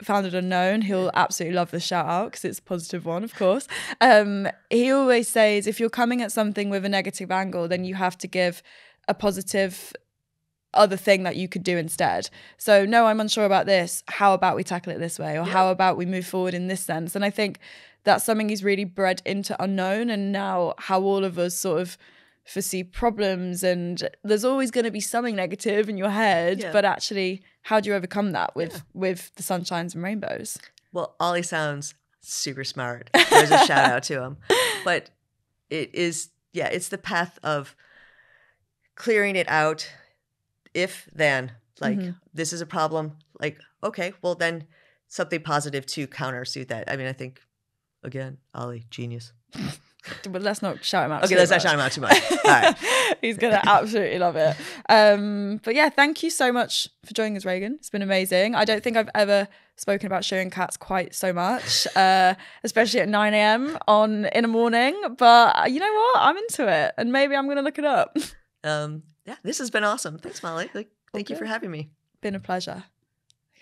founded Unknown, he'll absolutely love the shout out because it's a positive one, of course. He always says, if you're coming at something with a negative angle, then you have to give a positive other thing that you could do instead. So, no, I'm unsure about this. How about we tackle it this way? Or how about we move forward in this sense? And I think that's something he's really bred into Unknown, and now how all of us sort of foresee problems, and there's always going to be something negative in your head, but actually, how do you overcome that with the sunshines and rainbows?
Well, Ollie sounds super smart. There's a shout out to him. But it is, it's the path of clearing it out. If then, like, this is a problem, like, okay, well then something positive to countersuit that. I mean, I think, again, Ollie, genius.
But let's not shout him out.
Okay, let's not shout him out too much. All right.
He's going to absolutely love it. But yeah, thank you so much for joining us, Regan. It's been amazing. I don't think I've ever spoken about showing cats quite so much, especially at 9 a.m. in the morning. But you know what? I'm into it, and maybe I'm going to look it up.
Yeah, this has been awesome. Thanks, Molly. Thank you for having me.
Been a pleasure.